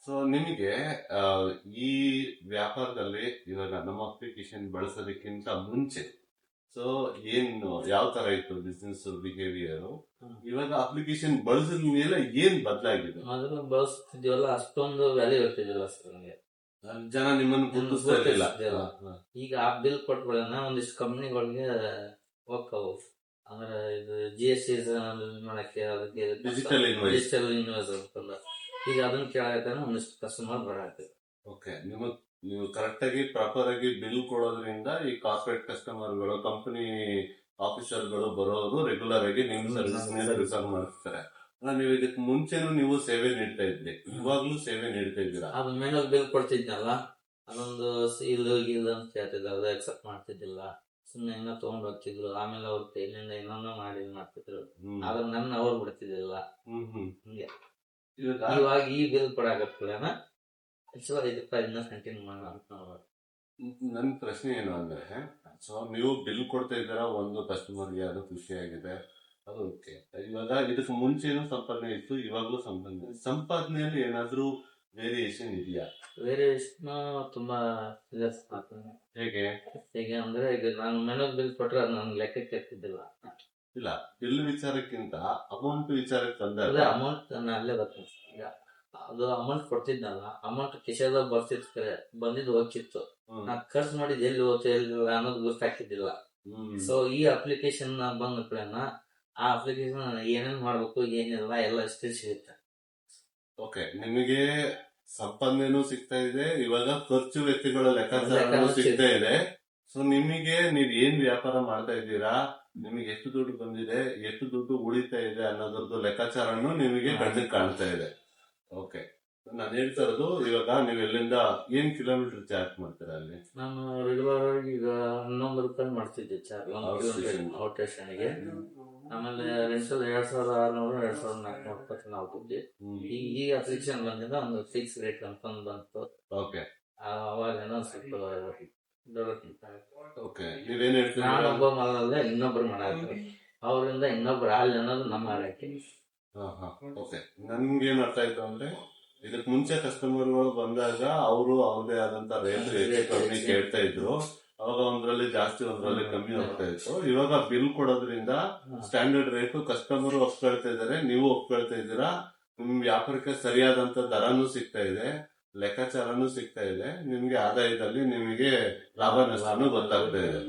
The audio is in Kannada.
ಸೊ ನಿಮಗೆ ಆ, ಈ ವ್ಯಾಪಾರದಲ್ಲಿ ಇವಾಗ ನಮ್ಮ ಅಪ್ಲಿಕೇಶನ್ ಬಳಸೋದಕ್ಕಿಂತ ಮುಂಚೆ ಸೊ ಏನು ಯಾವ ತರ ಇತ್ತು ಬಿಸ್ನೆಸ್ ಬಿಹೇವಿಯರ್, ಇವಾಗ ಅಪ್ಲಿಕೇಶನ್ ಬಳಸಿದ ಮೇಲೆ ಏನ್ ಬದಲಾಗಿದೆ? ಮೊದಲು ಬಳಸ್ತಿದ್ವಲ್ಲ ಅಷ್ಟೊಂದು ವ್ಯಾಲ್ಯೂ ಇರ್ತಿದ್ದಿಲ್ಲ ಸರ್ ನಮಗೆ. ಜನ ನಿಮ್ಮನ್ನು ಗುರುತಿಸ್ತಾ ಇರ್ಲಿಲ್ಲ. ಈಗ ಆ ಬಿಲ್ ಕೊಟ್ಬಿಡೋಣ ಒಂದಿಷ್ಟು ಕಂಪ್ನಿಗಳಿಗೆ ಹೋಗ್ತಾವು, ಅಂದ್ರೆ ಇದು GST ಮಾಡಕ್ಕೆ ಅದಕ್ಕೆ ಡಿಜಿಟಲ್ ಡಿಜಿಟಲ್ ಇನ್ವಾಯ್ಸ್ ಅಂತಲ್ಲ, ಈಗ ಅದನ್ನ ಕೇಳಾಕ ಒಂದಿಷ್ಟು ಕಸ್ಟಮರ್ ಬರತ್ತೆ. ಓಕೆ, ನೀವು ಕರೆಕ್ಟ್ ಆಗಿ ಪ್ರಾಪರ್ ಆಗಿ ಬಿಲ್ ಕೊಡೋದ್ರಿಂದ ಈ ಕಾರ್ಪೊರೇಟ್ ಕಸ್ಟಮರ್ಗಳು ಕಂಪನಿ ಆಫೀಸರ್ಗಳು ಬರೋರು ರೆಗ್ಯುಲರ್ ಆಗಿ ನಿಮ್ಮ ಸರ್ವಿಸ್ ಮೇಲೆ ರಿಸರ್ವ್ ಮಾಡ್ತಾರೆ. ನೀವು ಇದಕ್ಕೆ ಮುಂಚೆನೂ ನೀವು ಸೇವೆ ನೀಡ್ತಾ ಇದ್ರಿ, ಇವಾಗ್ಲೂ ಸೇವೆ ನೀಡ್ತಾ ಇದ್ದೀರಾ. ಅದ್ರ ಮೇಲೆ ಬಿಲ್ ಕೊಡ್ತಿದ್ನಲ್ಲ, ಅದೊಂದು ಇಲ್ಲ ಅಂತ ಕೇಳ್ತಿದ್ದ, ಅದು ಅಕ್ಸೆಪ್ಟ್ ಮಾಡ್ತಿದ್ದಿಲ್ಲ. ಸುಮ್ಮನೆ ಹೆಂಗ ತಗೊಂಡ್ ಹೋಗ್ತಿದ್ರು, ಆಮೇಲೆ ಅವ್ರ ಕೈಲಿಂದ ಏನೋ ಮಾಡಿ ಮಾಡ್ತಿದ್ರು. ಆದ್ರೆ ನನ್ನ ಅವ್ರು ಬಿಡ್ತಿದ್ದಿಲ್ಲ. ಹಂಗೆ ಇವಾಗ ಈ ಬಿಲ್ ಕೊಡಾಕತ್ಗಳೇನ ಇದನ್ನ ಕಂಟಿನ್ಯೂ ಮಾಡೋಣ ಅಂತ ನಾವು. ನನ್ನ ಪ್ರಶ್ನೆ ಏನು ಅಂದ್ರೆ, ಸೊ ನೀವು ಬಿಲ್ ಕೊಡ್ತಾ ಇದ್ದೀರಾ, ಒಂದು ಕಸ್ಟಮರ್ಗೆ ಅದು ಖುಷಿಯಾಗಿದೆ, ಅದು ಓಕೆ. ಇವಾಗ ಇದಕ್ಕೆ ಮುಂಚೆನೂ ಸಂಪಾದನೆ ಇತ್ತು, ಇವಾಗ್ಲೂ ಸಂಪಾದನೆಯಲ್ಲಿ ಏನಾದ್ರೂ ವೇರಿಯೇಷನ್ ಇದೆಯಾ? ವೇರಿಯೇಷನ್ ತುಂಬಾ ಹೇಗೆ ಅಂದ್ರೆ ಈಗ ನಾನು ಮನೆಗೆ ಬಿಲ್ ಕೊಟ್ರೆ ಅದು ನನ್ ಲೆಕ್ಕಕ್ಕೆ ಇರ್ತಿದ್ದಿಲ್ಲ. ಇಲ್ಲ, ಬಿಲ್ ವಿಚಾರಕ್ಕಿಂತ ಅಮೌಂಟ್ ವಿಚಾರಕ್ಕೆ ತಂದಾಗ ಅಮೌಂಟ್ ನಾನು ಅಲ್ಲೇ ಬರ್ತೇನೆ. ಈಗ ಅದು ಅಮೌಂಟ್ ಕೊಡ್ತಿದ್ನಲ್ಲ, ಅಮೌಂಟ್ ಕಿಶೆದಾಗ ಬರ್ತಿತ್ತು, ಬಂದಿದ್ದು ಹೋಗ್ತಿತ್ತು. ನಾ ಖರ್ಚು ಮಾಡಿದ್ ಎಲ್ಲಿ ಹೋಗ್ತಾ ಇಲ್ಲ ಅನ್ನೋದು ಗೊತ್ತಾಗ್ತಿದ್ದಿಲ್ಲ. ಸೊ ಈ ಅಪ್ಲಿಕೇಶನ್ ಬಂದ ಕಡೆನ ಆ ಅಪ್ಲಿಕೇಶನ್ ಏನೇನ್ ಮಾಡ್ಬೇಕು ಏನಿಲ್ಲ ಎಲ್ಲ ಅಷ್ಟೇ ಸಿಗುತ್ತೆ. ಓಕೆ, ನಿಮಗೆ ಸಂಪಾದನೆನೂ ಸಿಗ್ತಾ ಇದೆ, ಇವಾಗ ಖರ್ಚು ವೆಚ್ಚಗಳ ಲೆಕ್ಕಾಚಾರ ಸಿಗ್ತಾ ಇದೆ. ಸೊ ನಿಮಗೆ ನೀವ್ ಏನ್ ವ್ಯಾಪಾರ ಮಾಡ್ತಾ ಇದ್ದೀರಾ, ನಿಮಗೆ ಎಷ್ಟು ದುಡ್ಡು ಬಂದಿದೆ, ಎಷ್ಟು ದುಡ್ಡು ಉಳಿತಾ ಇದೆ ಅನ್ನೋದ್ರದ್ದು ಲೆಕ್ಕಾಚಾರನು ನಿಮಗೆ ಕಣ್ಣಿಗೆ ಕಾಣ್ತಾ ಇದೆ. ಓಕೆ, ನಾನು ಹೇಳ್ತಾ ಇರೋದು, ಇವಾಗ ನೀವು ಎಲ್ಲಿಂದ ಏನ್ ಕಿಲೋಮೀಟರ್ ಚಾರ್ಜ್ ಮಾಡ್ತೀರಾ ಅಲ್ಲಿ? ನಾನು ರೆಗ್ಯುಲರ್ ಈಗ 11 ರೂಪಾಯಿ ಮಾಡ್ತಿದ್ದೆ ಚಾರ್ಜ್ ಔಟ್ ಸ್ಟೇಷನ್ಗೆ. ಆಮೇಲೆ ರೆಂಟಲ್ 2600 2400 ರೂಪಾಯಿ ಆಗ್ತಿದ್ದೆ. ಈ ಅಪ್ಲಿಕೇಶನ್ ಬಂದಿದ್ದ ಒಂದು ಫಿಕ್ಸ್ ರೇಟ್ ಅಂತ ಬಂತು. ಓಕೆ, ಅವಾಗೇನೋ ಸ್ವಲ್ಪ ಓಕೆ, ನೀವೇನ್ ಹೇಳ್ತೀರಾ? ನಾನೊಬ್ಬ ಮಾಡಲ್ಲ, ಇನ್ನೊಬ್ರು ಮಾಡಾಕ್ತಾರೆ, ಅವರಿಂದ ಇನ್ನೊಬ್ರು ಹಾಲ್ ಅನ್ನೋದು ನಮ್ಮ ಆರೈಕೆ. ಓಕೆ, ನನ್ಗೇನ್ ಅರ್ಥ ಆಯ್ತು ಅಂದ್ರೆ, ಇದಕ್ ಮುಂಚೆ ಕಸ್ಟಮರ್ಗಳು ಬಂದಾಗ ಅವರು ಅವ್ರದೇ ಆದಂತ ರೇಟ್ ಹೆಚ್ಚು ಕಮ್ಮಿ ಕೇಳ್ತಾ ಇದ್ರು, ಅವಾಗ ಒಂದ್ರಲ್ಲಿ ಜಾಸ್ತಿ ಒಂದ್ರಲ್ಲಿ ಕಮ್ಮಿ ಹೋಗ್ತಾ ಇತ್ತು. ಇವಾಗ ಬಿಲ್ ಕೊಡೋದ್ರಿಂದ ಸ್ಟ್ಯಾಂಡರ್ಡ್ ರೇಟ್ ಕಸ್ಟಮರ್ ಒಪ್ಕೊಳ್ತಾ ಇದಾರೆ, ನೀವು ಒಪ್ಕೊಳ್ತಾ ಇದ್ದೀರಾ, ನಿಮ್ ವ್ಯಾಪಾರಕ್ಕೆ ಸರಿಯಾದಂತ ದರನೂ ಸಿಗ್ತಾ ಇದೆ, ಲೆಕ್ಕಾಚಾರನೂ ಸಿಗ್ತಾ ಇದೆ, ನಿಮ್ಗೆ ಆದಾಯದಲ್ಲಿ ನಿಮಗೆ ಲಾಭ ನಷ್ಟನೂ ಗೊತ್ತಾಗ್ತಾ ಇದೆ.